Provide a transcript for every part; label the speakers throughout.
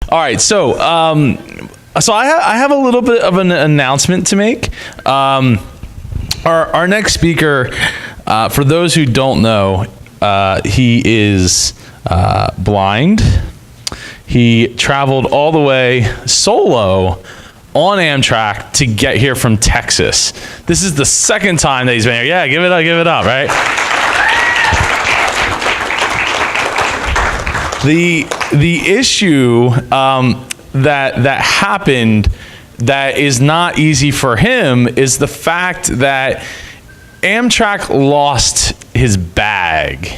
Speaker 1: All right, so I have a little bit of an announcement to make. Our next speaker, for those who don't know, he is blind. He traveled all the way solo on Amtrak to get here from Texas. This is the second time that he's been here. Yeah, give it up, right? The issue that happened that is not easy for him is the fact that Amtrak lost his bag.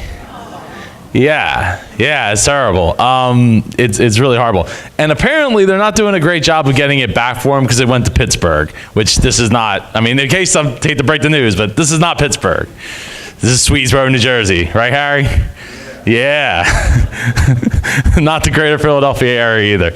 Speaker 1: Yeah, it's terrible. It's really horrible. And apparently they're not doing a great job of getting it back for him because it went to Pittsburgh, which this is not. I mean, in case I hate to break the news, but this is not Pittsburgh. This is Swedesboro, New Jersey, right, Harry? Yeah. Not the greater Philadelphia area either.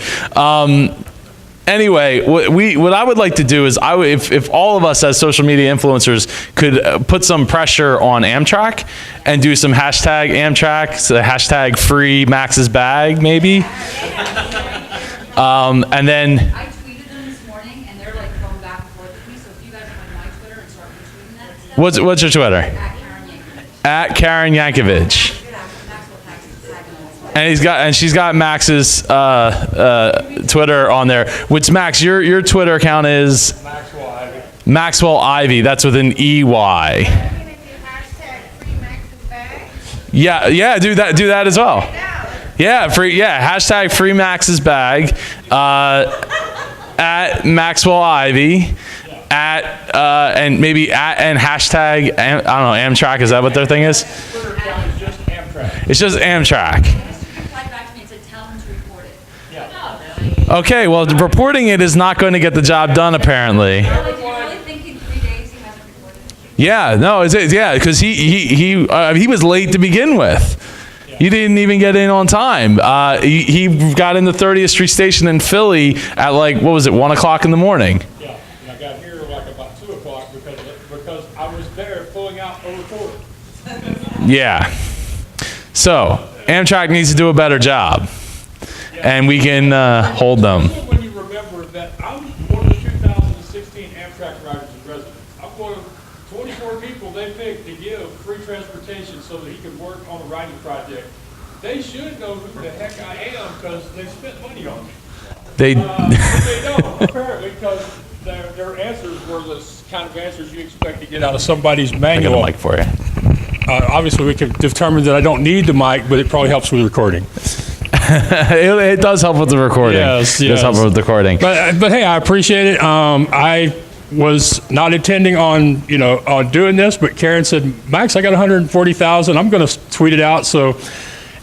Speaker 1: Anyway, what I would like to do is, if all of us as social media influencers could put some pressure on Amtrak and do some hashtag Amtrak, so hashtag free Max's bag, maybe. And then
Speaker 2: I tweeted them this morning, and they're like going back and forth with me. So if you guys are on my Twitter and start retweeting that stuff,
Speaker 1: what's your Twitter?
Speaker 2: At Karen Yankovic.
Speaker 1: And she's got Max's Twitter on there. Which Max, your Twitter account is
Speaker 3: Maxwell Ivy.
Speaker 1: Maxwell Ivy. That's with an EY. Yeah, do that as well. Yeah, hashtag free Max's bag. At Maxwell Ivy. And maybe and hashtag I don't know, Amtrak. Is that what their thing is?
Speaker 3: Twitter account is just Amtrak.
Speaker 1: It's just Amtrak. Okay, well, reporting it is not going to get the job done, apparently. Yeah, no, yeah, because he was late to begin with. He didn't even get in on time. He got in the 30th Street station in Philly at 1 o'clock in the morning.
Speaker 3: Yeah, and I got here about 2 o'clock because I was there pulling out a report.
Speaker 1: Yeah. So Amtrak needs to do a better job. And we can hold them.
Speaker 3: When you remember that I'm one of the 2016 Amtrak riders and residents. I'm one of 24 people they picked to give free transportation so that he could work on a riding project. They should know who the heck I am because they spent money on me.
Speaker 1: They
Speaker 3: don't, apparently, because their answers were the kind of answers you expect to get out of somebody's manual.
Speaker 1: I got a mic for you.
Speaker 3: Obviously, we can determine that I don't need the mic, but it probably helps with recording.
Speaker 1: It does help with the recording.
Speaker 3: Yes.
Speaker 1: It does help with the recording.
Speaker 3: But hey, I appreciate it. I was not intending on doing this, but Karen said, Max, I got 140,000. I'm going to tweet it out. So,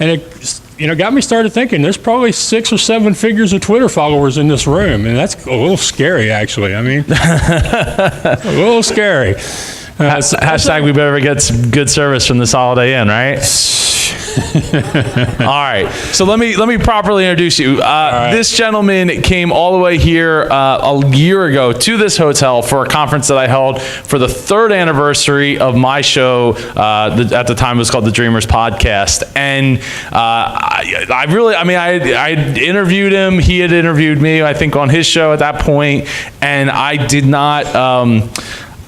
Speaker 3: and it got me started thinking. There's probably 6 or 7 figures of Twitter followers in this room, and that's a little scary, actually. I mean, a little scary.
Speaker 1: Hashtag we better get some good service from this Holiday Inn, right? All right, so let me properly introduce you. This gentleman came all the way here a year ago to this hotel for a conference that I held for the 3rd anniversary of my show. At the time, it was called the Dreamers Podcast, and I interviewed him. He had interviewed me, I think, on his show at that point, and I did not.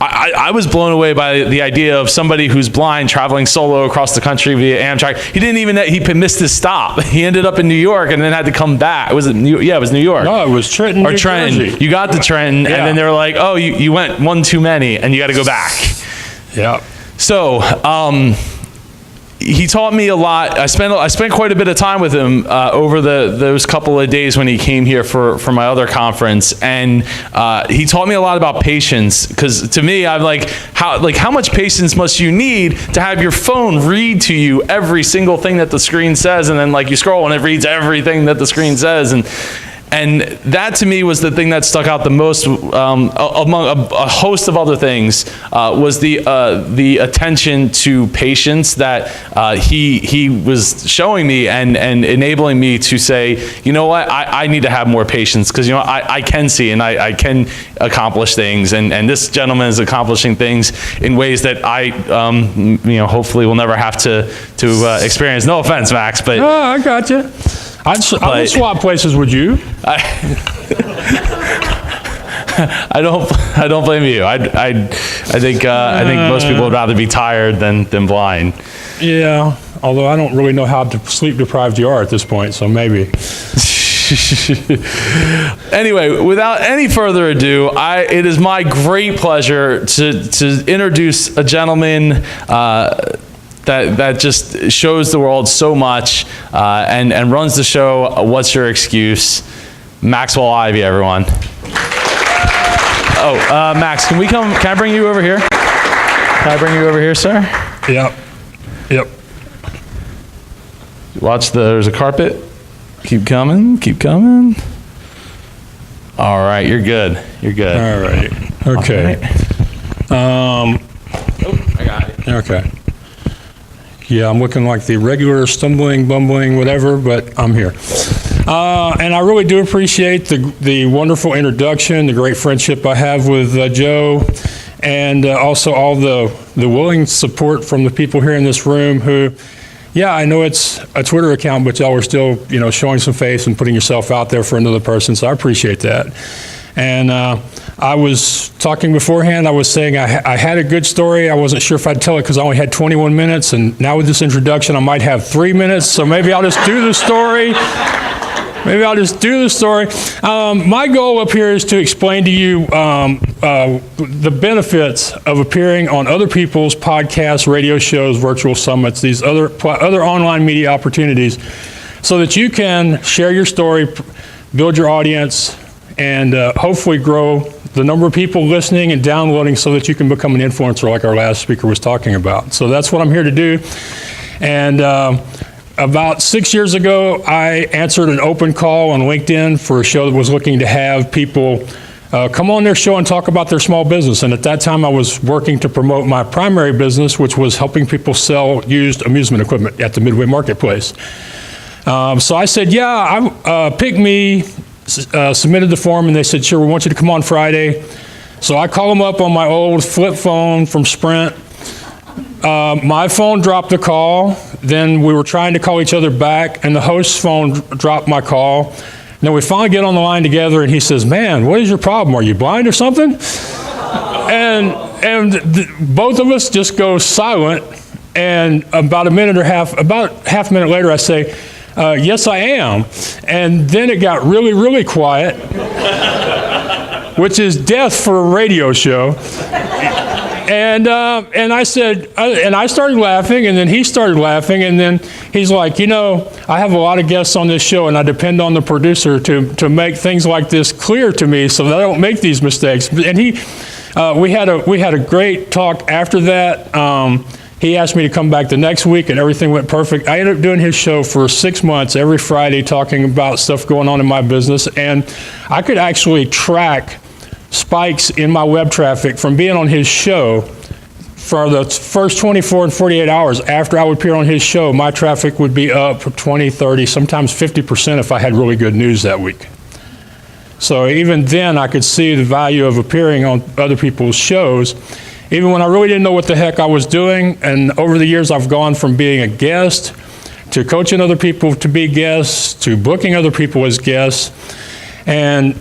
Speaker 1: I was blown away by the idea of somebody who's blind traveling solo across the country via Amtrak. He missed his stop. He ended up in New York and then had to come back. Was it New? Yeah, it was New York.
Speaker 3: No, it was Trenton.
Speaker 1: Or Trenton.
Speaker 3: Jersey.
Speaker 1: You got to Trenton, and then they were like, "Oh, you went one too many, and you got to go back."
Speaker 3: Yeah.
Speaker 1: So, he taught me a lot. I spent quite a bit of time with him over those couple of days when he came here for my other conference, and he taught me a lot about patience. Because to me, I'm how much patience must you need to have your phone read to you every single thing that the screen says, and then you scroll and it reads everything that the screen says, and that to me was the thing that stuck out the most among a host of other things was the attention to patience that he was showing me and enabling me to say, you know what, I need to have more patience because I can see and I can accomplish things, and this gentleman is accomplishing things in ways that I hopefully will never have to experience. No offense, Max, but
Speaker 3: I got you. I would swap places with you.
Speaker 1: I don't blame you. I think most people would rather be tired than blind.
Speaker 3: Yeah, although I don't really know how sleep deprived you are at this point, so maybe.
Speaker 1: Anyway, without any further ado, it is my great pleasure to introduce a gentleman that just shows the world so much and runs the show. What's Your Excuse? Maxwell Ivy, everyone. Oh, Max, can I bring you over here? Can I bring you over here, sir?
Speaker 3: Yep.
Speaker 1: Watch there's a carpet. Keep coming. All right, you're good.
Speaker 3: All right. Okay.
Speaker 1: I got it.
Speaker 3: Okay. Yeah, I'm looking like the regular stumbling, bumbling, whatever, but I'm here. And I really do appreciate the wonderful introduction, the great friendship I have with Joe, and also all the willing support from the people here in this room who, yeah, I know it's a Twitter account, but y'all are still, showing some face and putting yourself out there for another person, so I appreciate that. And I was talking beforehand, I was saying I had a good story. I wasn't sure if I'd tell it because I only had 21 minutes, and now with this introduction, I might have 3 minutes, so maybe I'll just do the story. My goal up here is to explain to you the benefits of appearing on other people's podcasts, radio shows, virtual summits, these other online media opportunities, so that you can share your story, build your audience, and hopefully grow the number of people listening and downloading so that you can become an influencer like our last speaker was talking about. So that's what I'm here to do. And about 6 years ago, I answered an open call on LinkedIn for a show that was looking to have people come on their show and talk about their small business. And at that time, I was working to promote my primary business, which was helping people sell used amusement equipment at the Midway Marketplace. So I said, yeah, pick me, submitted the form, and they said, sure, we want you to come on Friday. So I call them up on my old flip phone from Sprint. My phone dropped the call. Then we were trying to call each other back, and the host's phone dropped my call. Then we finally get on the line together, and he says, man, what is your problem? Are you blind or something? And both of us just go silent, and about half a minute later, I say, yes, I am. And then it got really, really quiet, which is death for a radio show. And I said, and I started laughing, and then he started laughing, and then he's like, I have a lot of guests on this show, and I depend on the producer to make things like this clear to me so that I don't make these mistakes. And we had a great talk after that. He asked me to come back the next week, and everything went perfect. I ended up doing his show for 6 months, every Friday, talking about stuff going on in my business, and I could actually track spikes in my web traffic from being on his show. For the first 24 and 48 hours after I would appear on his show, my traffic would be up 20, 30, sometimes 50% if I had really good news that week. So even then, I could see the value of appearing on other people's shows, even when I really didn't know what the heck I was doing. And over the years, I've gone from being a guest to coaching other people to be guests to booking other people as guests. And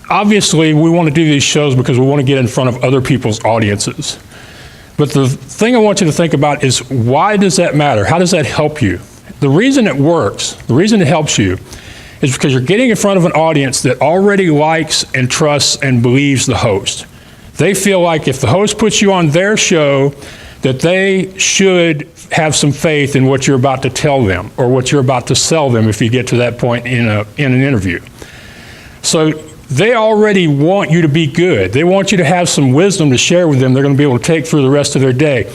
Speaker 3: obviously, we want to do these shows because we want to get in front of other people's audiences. But the thing I want you to think about is, why does that matter? How does that help you? The reason it works, the reason it helps you, is because you're getting in front of an audience that already likes and trusts and believes the host. They feel like if the host puts you on their show, that they should have some faith in what you're about to tell them or what you're about to sell them if you get to that point in an interview. So they already want you to be good. They want you to have some wisdom to share with them they're going to be able to take through the rest of their day.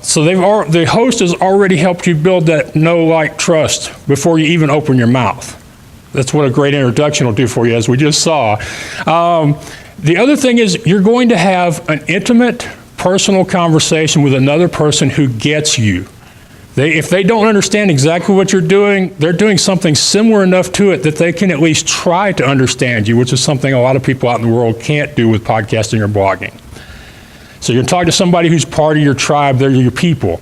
Speaker 3: So the host has already helped you build that know, like, trust before you even open your mouth. That's what a great introduction will do for you, as we just saw. The other thing is, you're going to have an intimate, personal conversation with another person who gets you. If they don't understand exactly what you're doing, they're doing something similar enough to it that they can at least try to understand you, which is something a lot of people out in the world can't do with podcasting or blogging. So you're talking to somebody who's part of your tribe, they're your people.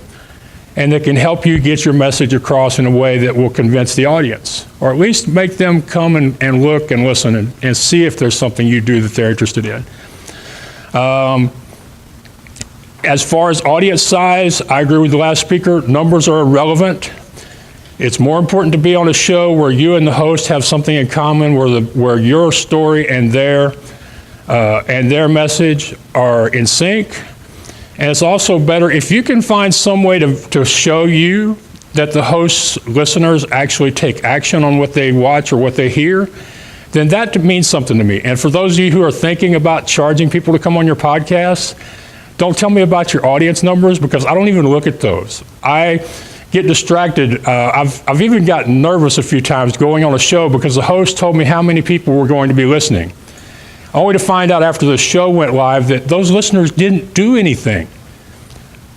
Speaker 3: and that can help you get your message across in a way that will convince the audience, or at least make them come and look and listen and see if there's something you do that they're interested in. As far as audience size, I agree with the last speaker. Numbers are irrelevant. It's more important to be on a show where you and the host have something in common, where your story and their message are in sync. And it's also better if you can find some way to show you that the host's listeners actually take action on what they watch or what they hear, then that means something to me. And for those of you who are thinking about charging people to come on your podcast, don't tell me about your audience numbers, because I don't even look at those. I get distracted. I've even gotten nervous a few times going on a show because the host told me how many people were going to be listening, only to find out after the show went live that those listeners didn't do anything.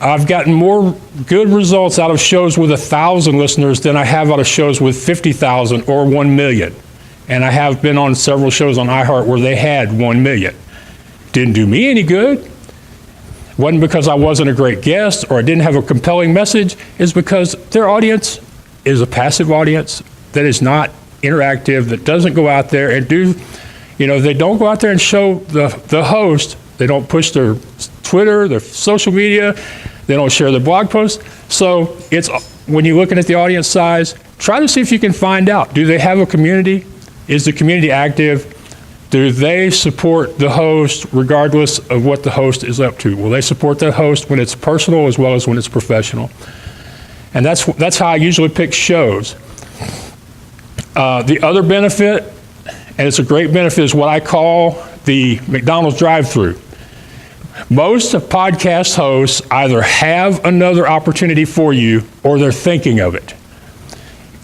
Speaker 3: I've gotten more good results out of shows with 1,000 listeners than I have out of shows with 50,000 or 1 million. And I have been on several shows on iHeart where they had 1 million. Didn't do me any good. Wasn't because I wasn't a great guest or I didn't have a compelling message. It's because their audience is a passive audience that is not interactive, that doesn't go out there and they don't go out there and show the host. They don't push their Twitter, their social media. They don't share their blog posts. So it's, when you're looking at the audience size, try to see if you can find out. Do they have a community? Is the community active? Do they support the host regardless of what the host is up to? Will they support that host when it's personal as well as when it's professional? And that's how I usually pick shows. The other benefit, and it's a great benefit, is what I call the McDonald's drive-through. Most podcast hosts either have another opportunity for you or they're thinking of it.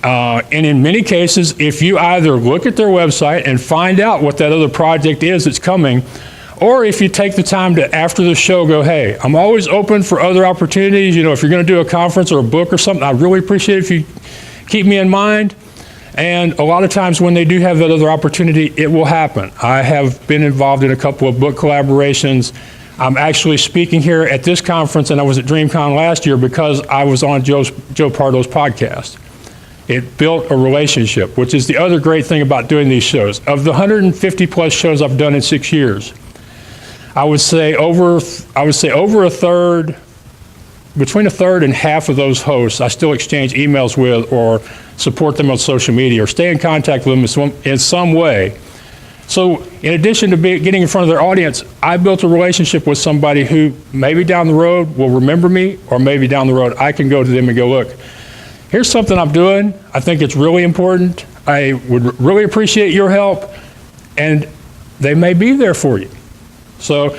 Speaker 3: And in many cases, if you either look at their website and find out what that other project is that's coming, or if you take the time to, after the show, go, hey, I'm always open for other opportunities. If you're going to do a conference or a book or something, I really appreciate it if you keep me in mind. And a lot of times when they do have that other opportunity, it will happen. I have been involved in a couple of book collaborations. I'm actually speaking here at this conference, and I was at DreamCon last year because I was on Joe Pardo's podcast. It built a relationship, which is the other great thing about doing these shows. Of the 150 plus shows I've done in 6 years, I would say over a third, between a third and half of those hosts I still exchange emails with or support them on social media or stay in contact with them in some way. So in addition to getting in front of their audience, I built a relationship with somebody who maybe down the road will remember me, or maybe down the road I can go to them and go, look, here's something I'm doing. I think it's really important. I would really appreciate your help. And they may be there for you. So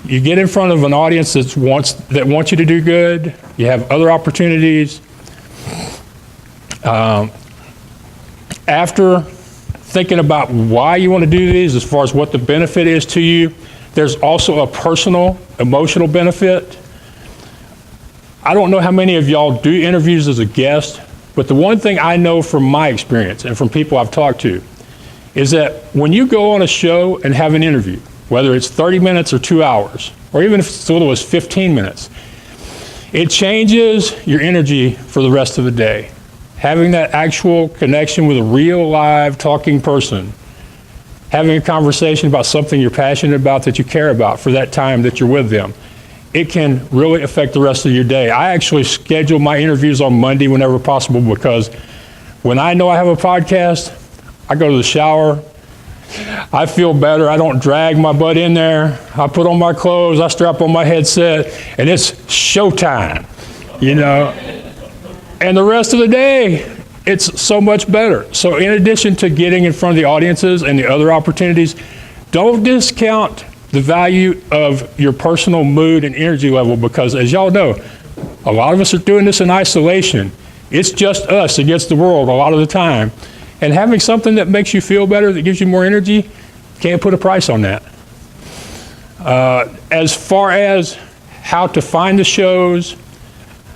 Speaker 3: you get in front of an audience that wants you to do good. You have other opportunities. After thinking about why you want to do these, as far as what the benefit is to you, there's also a personal, emotional benefit. I don't know how many of y'all do interviews as a guest, but the one thing I know from my experience and from people I've talked to is that when you go on a show and have an interview, whether it's 30 minutes or 2 hours, or even if it's as little as 15 minutes, it changes your energy for the rest of the day. Having that actual connection with a real, live, talking person, having a conversation about something you're passionate about, that you care about for that time that you're with them, it can really affect the rest of your day. I actually schedule my interviews on Monday whenever possible, because when I know I have a podcast, I go to the shower, I feel better, I don't drag my butt in there, I put on my clothes, I strap on my headset, and it's showtime, And the rest of the day, it's so much better. So in addition to getting in front of the audiences and the other opportunities, don't discount the value of your personal mood and energy level, because as y'all know, a lot of us are doing this in isolation. It's just us against the world a lot of the time. And having something that makes you feel better, that gives you more energy, can't put a price on that. As far as how to find the shows,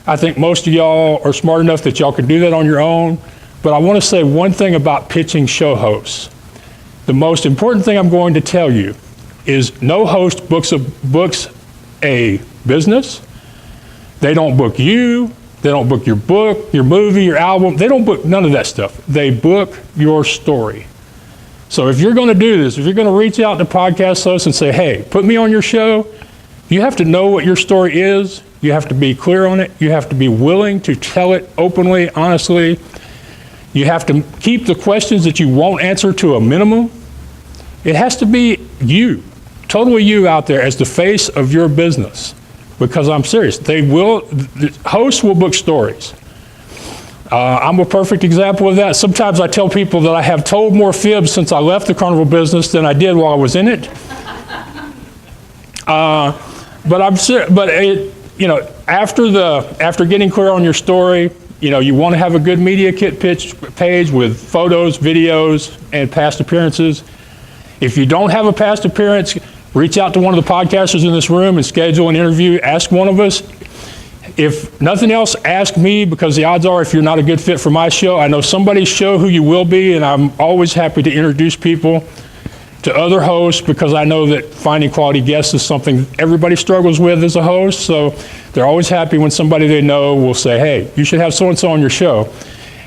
Speaker 3: I think most of y'all are smart enough that y'all can do that on your own. But I want to say one thing about pitching show hosts. The most important thing I'm going to tell you is no host books a business. They don't book you. They don't book your book, your movie, your album. They don't book none of that stuff. They book your story. So if you're going to do this, if you're going to reach out to podcast hosts and say, hey, put me on your show, you have to know what your story is. You have to be clear on it. You have to be willing to tell it openly, honestly. You have to keep the questions that you won't answer to a minimum. It has to be you, totally you out there as the face of your business. Because I'm serious, the hosts will book stories. I'm a perfect example of that. Sometimes I tell people that I have told more fibs since I left the carnival business than I did while I was in it. But I'm serious. But after getting clear on your story, you want to have a good media kit pitch page with photos, videos, and past appearances. If you don't have a past appearance, reach out to one of the podcasters in this room and schedule an interview. Ask one of us. If nothing else, ask me, because the odds are if you're not a good fit for my show, I know somebody's show who you will be, and I'm always happy to introduce people to other hosts, because I know that finding quality guests is something everybody struggles with as a host. So they're always happy when somebody they know will say, hey, you should have so-and-so on your show.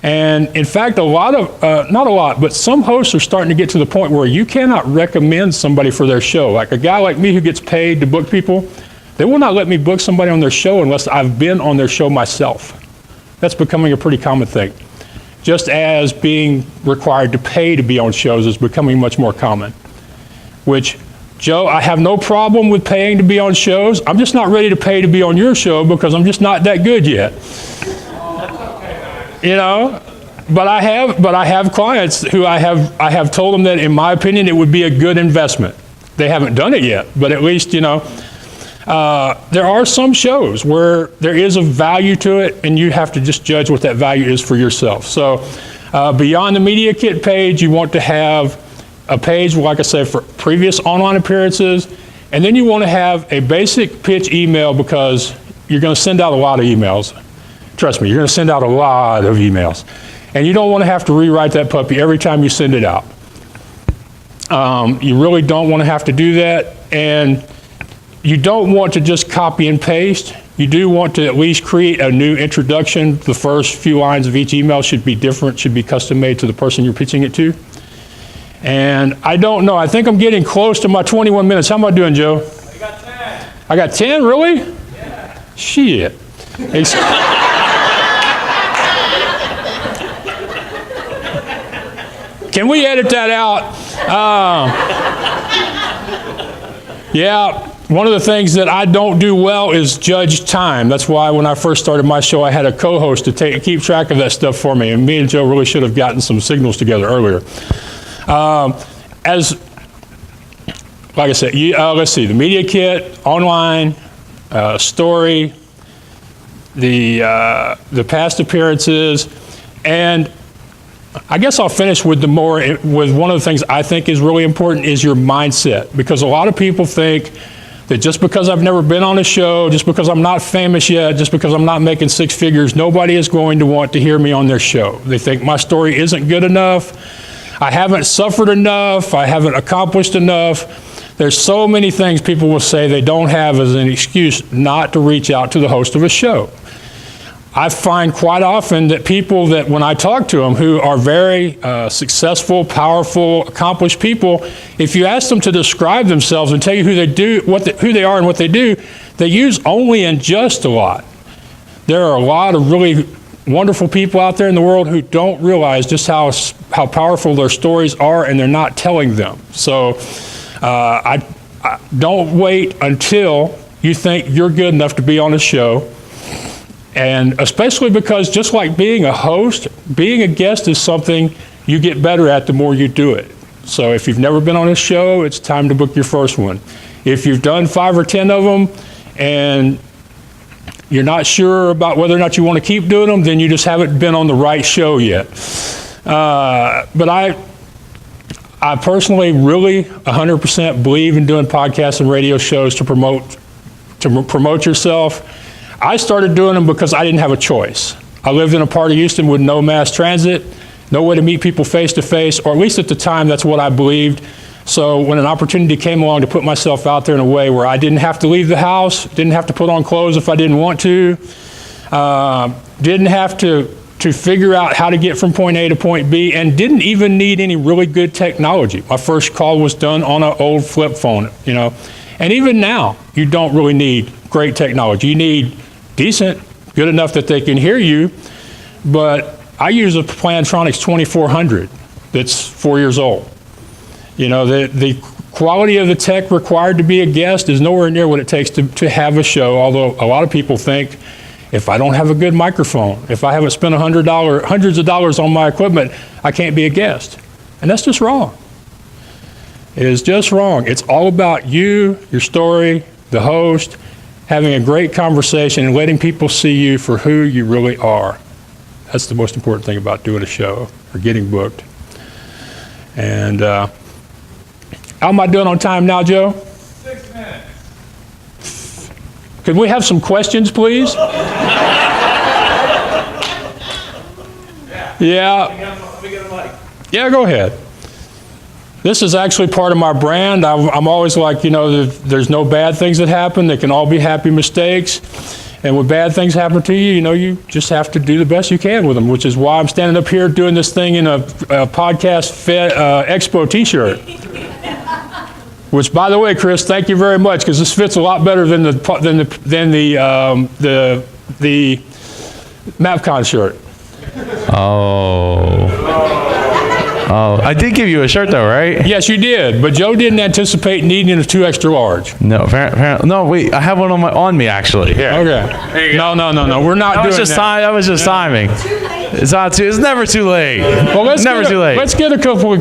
Speaker 3: And in fact, not a lot, but some hosts are starting to get to the point where you cannot recommend somebody for their show. Like a guy like me who gets paid to book people, they will not let me book somebody on their show unless I've been on their show myself. That's becoming a pretty common thing. Just as being required to pay to be on shows is becoming much more common. Which, Joe, I have no problem with paying to be on shows. I'm just not ready to pay to be on your show because I'm just not that good yet. But I have clients who I have told them that, in my opinion, it would be a good investment. They haven't done it yet, but at least, there are some shows where there is a value to it, and you have to just judge what that value is for yourself. So beyond the media kit page, you want to have a page, like I said, for previous online appearances, and then you want to have a basic pitch email, because you're going to send out a lot of emails. Trust me, you're going to send out a lot of emails. And you don't want to have to rewrite that puppy every time you send it out. You really don't want to have to do that. And you don't want to just copy and paste. You do want to at least create a new introduction. The first few lines of each email should be different, should be custom made to the person you're pitching it to. And I don't know, I think I'm getting close to my 21 minutes. How am I doing, Joe?
Speaker 4: I got 10.
Speaker 3: I got 10, really?
Speaker 4: Yeah.
Speaker 3: Shit. Can we edit that out? Yeah, one of the things that I don't do well is judge time. That's why when I first started my show, I had a co-host to keep track of that stuff for me. And me and Joe really should have gotten some signals together earlier. Like I said, let's see, the media kit, online, story, the past appearances, and I guess I'll finish with with one of the things I think is really important is your mindset, because a lot of people think that just because I've never been on a show, just because I'm not famous yet, just because I'm not making six figures, nobody is going to want to hear me on their show. They think my story isn't good enough, I haven't suffered enough, I haven't accomplished enough. There's so many things people will say they don't have as an excuse not to reach out to the host of a show. I find quite often that people that when I talk to them who are very successful, powerful, accomplished people, if you ask them to describe themselves and tell you who they are and what they do, they use only and just a lot. There are a lot of really wonderful people out there in the world who don't realize just how powerful their stories are, and they're not telling them. So I don't wait until you think you're good enough to be on a show. And especially because just like being a host, being a guest is something you get better at the more you do it. So if you've never been on a show, it's time to book your first one. If you've done 5 or 10 of them and you're not sure about whether or not you want to keep doing them, then you just haven't been on the right show yet. But I personally really 100% believe in doing podcasts and radio shows to promote yourself. I started doing them because I didn't have a choice. I lived in a part of Houston with no mass transit, no way to meet people face to face, or at least at the time that's what I believed. So when an opportunity came along to put myself out there in a way where I didn't have to leave the house, didn't have to put on clothes if I didn't want to, didn't have to figure out how to get from point A to point B, and didn't even need any really good technology. My first call was done on an old flip phone, you know. And even now, you don't really need great technology. You need decent, good enough that they can hear you. But I use a Plantronics 2400 that's 4 years old. You know, the quality of the tech required to be a guest is nowhere near what it takes to have a show, although a lot of people think, if I don't have a good microphone, if I haven't spent hundreds of dollars on my equipment, I can't be a guest. And that's just wrong. It is just wrong. It's all about you, your story, the host, having a great conversation and letting people see you for who you really are. That's the most important thing about doing a show or getting booked. And how am I doing on time now, Joe?
Speaker 1: 6 minutes.
Speaker 3: Could we have some questions, please? Yeah.
Speaker 1: Let me get a mic.
Speaker 3: Yeah, go ahead. This is actually part of my brand. I'm always like, you know, there's no bad things that happen. They can all be happy mistakes. And when bad things happen to you, you know, you just have to do the best you can with them, which is why I'm standing up here doing this thing in a podcast expo t-shirt. Which, by the way, Chris, thank you very much, because this fits a lot better than the MAPCON shirt.
Speaker 1: Oh, I did give you a shirt though, right?
Speaker 3: Yes, you did, but Joe didn't anticipate needing a 2 extra large.
Speaker 1: No, no, wait, I have one on me actually. Here.
Speaker 3: Okay. No, we're not doing that.
Speaker 1: That was just timing. It's never too late.
Speaker 3: Well,
Speaker 1: never too late.
Speaker 3: Let's get a couple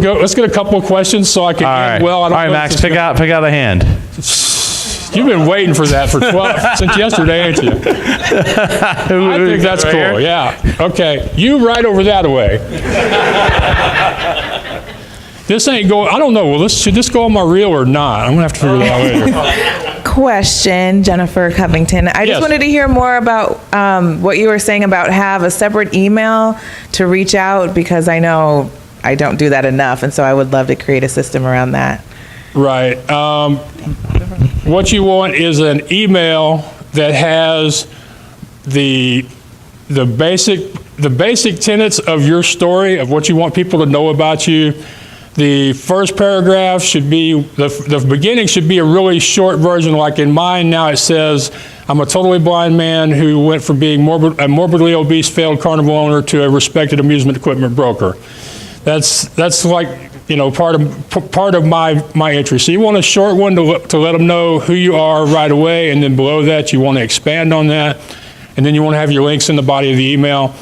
Speaker 3: of questions so I can end well.
Speaker 1: All right, Max, pick out a hand.
Speaker 3: You've been waiting for that for since yesterday, ain't you? I think that's cool. Yeah. Okay. You right over that way. This ain't going. I don't know. Well, should this go on my reel or not? I'm gonna have to figure that out later.
Speaker 4: Question, Jennifer Covington. I just wanted to hear more about what you were saying about have a separate email to reach out, because I know I don't do that enough, and so I would love to create a system around that.
Speaker 3: Right. What you want is an email that has the basic tenets of your story, of what you want people to know about you. The first paragraph should be, the beginning should be a really short version. Like in mine now, it says, I'm a totally blind man who went from being a morbidly obese failed carnival owner to a respected amusement equipment broker. That's like, you know, part of my entry. So you want a short one to let them know who you are right away, and then below that you want to expand on that, and then you want to have your links in the body of the email.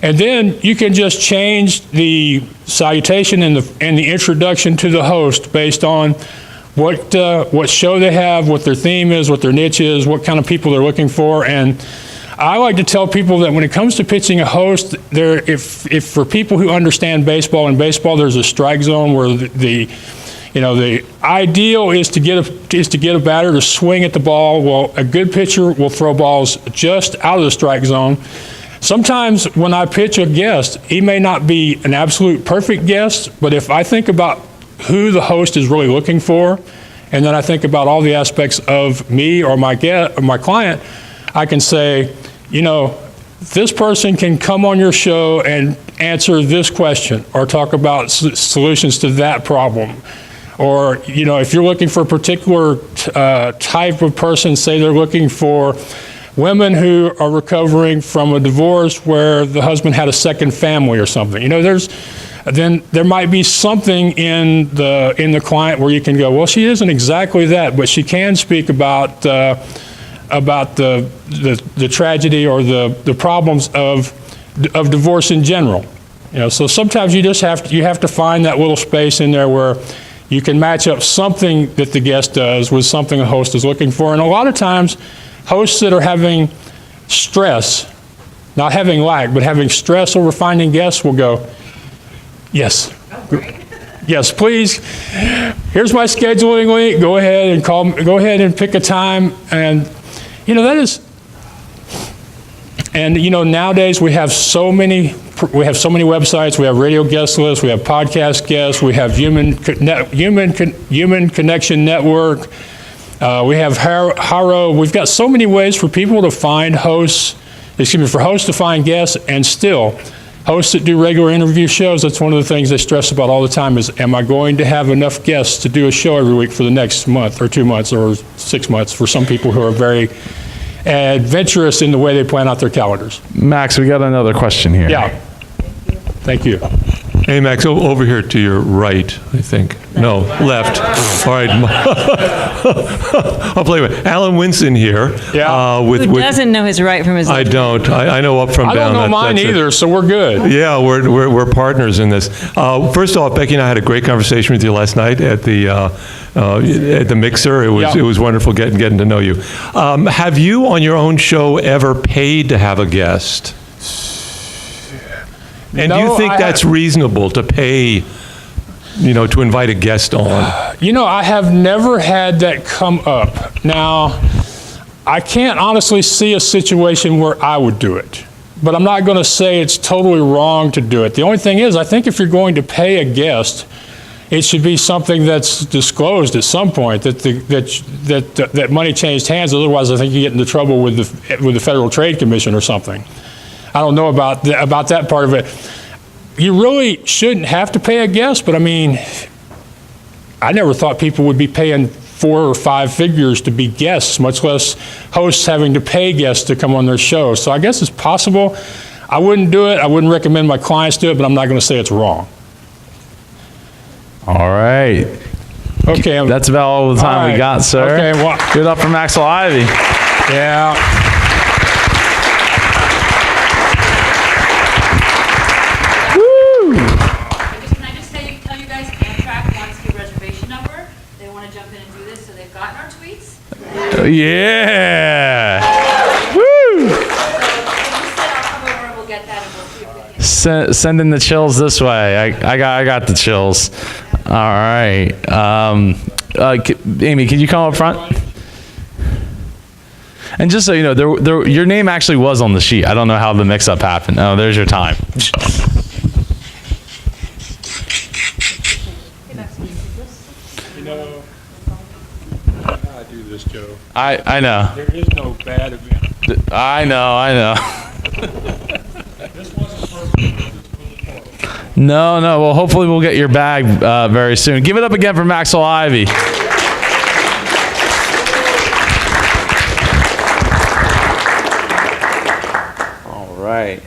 Speaker 3: And then you can just change the salutation and the introduction to the host based on what show they have, what their theme is, what their niche is, what kind of people they're looking for. And I like to tell people that when it comes to pitching a host, if for people who understand baseball, in baseball there's a strike zone where the ideal is to get a batter to swing at the ball. Well, a good pitcher will throw balls just out of the strike zone. Sometimes when I pitch a guest, he may not be an absolute perfect guest, but if I think about who the host is really looking for, and then I think about all the aspects of me or my client, I can say, you know, this person can come on your show and answer this question or talk about solutions to that problem. Or, you know, if you're looking for a particular type of person, say they're looking for women who are recovering from a divorce where the husband had a second family or something. You know, then there might be something in the client where you can go, well, she isn't exactly that, but she can speak about the tragedy or the problems of divorce in general. You know, so sometimes you have to find that little space in there where you can match up something that the guest does with something the host is looking for. And a lot of times, hosts that are having stress, not having lack, but having stress over finding guests will go, yes. Yes, please. Here's my scheduling link. Go ahead and call. Go ahead and pick a time. And you know, that is. And you know, nowadays we have so many websites. We have radio guest lists. We have podcast guests. We have human connection network. We have Haro. We've got so many ways for people to find hosts for hosts to find guests, and still, hosts that do regular interview shows, that's one of the things they stress about all the time is, am I going to have enough guests to do a show every week for the next month or 2 months or 6 months for some people who are very adventurous in the way they plan out their calendars.
Speaker 1: Max, we got another question here.
Speaker 3: Yeah. Thank you.
Speaker 5: Hey, Max, over here to your right, I think. No, left. All right. I'll play with Alan Winson here.
Speaker 3: Yeah.
Speaker 6: Who doesn't know his right from his left?
Speaker 5: I don't. I know up from
Speaker 3: I
Speaker 5: down.
Speaker 3: don't know mine
Speaker 5: that's it.
Speaker 3: either, so we're good.
Speaker 5: Yeah, we're partners in this. First off, Becky and I had a great conversation with you last night at the mixer. It was
Speaker 3: Yeah.
Speaker 5: it was wonderful getting to know you. Have you on your own show ever paid to have a guest? And do you
Speaker 3: No,
Speaker 5: think that's reasonable to pay, to invite a guest on?
Speaker 3: I have never had that come up. Now, I can't honestly see a situation where I would do it, but I'm not going to say it's totally wrong to do it. The only thing is, I think if you're going to pay a guest, it should be something that's disclosed at some point, that money changed hands. Otherwise, I think you get into trouble with the Federal Trade Commission or something. I don't know about that part of it. You really shouldn't have to pay a guest, but I mean, I never thought people would be paying 4 or 5 figures to be guests, much less hosts having to pay guests to come on their show. So I guess it's possible. I wouldn't do it. I wouldn't recommend my clients do it, but I'm not going to say it's wrong.
Speaker 1: All right.
Speaker 3: Okay.
Speaker 1: That's about all the time
Speaker 3: All
Speaker 1: we
Speaker 3: right.
Speaker 1: got, sir.
Speaker 3: Okay, well-
Speaker 1: Give it up for Maxwell Ivy.
Speaker 3: Yeah.
Speaker 2: Can I just tell you guys, Amtrak wants your reservation number. They want to jump in and do this, so they've gotten our tweets.
Speaker 1: Yeah. Woo!
Speaker 2: So you said I'll come over and we'll get that and we'll see if we can.
Speaker 1: Sending the chills this way. I got the chills. All right. Amy, can you come up front? And just so you know, your name actually was on the sheet. I don't know how the mix-up happened. Oh, there's your time.
Speaker 3: I do this, Joe.
Speaker 1: I know.
Speaker 3: There is no bad event.
Speaker 1: I know.
Speaker 3: This wasn't perfect.
Speaker 1: No. Well, hopefully we'll get your bag very soon. Give it up again for Maxwell Ivy. All right.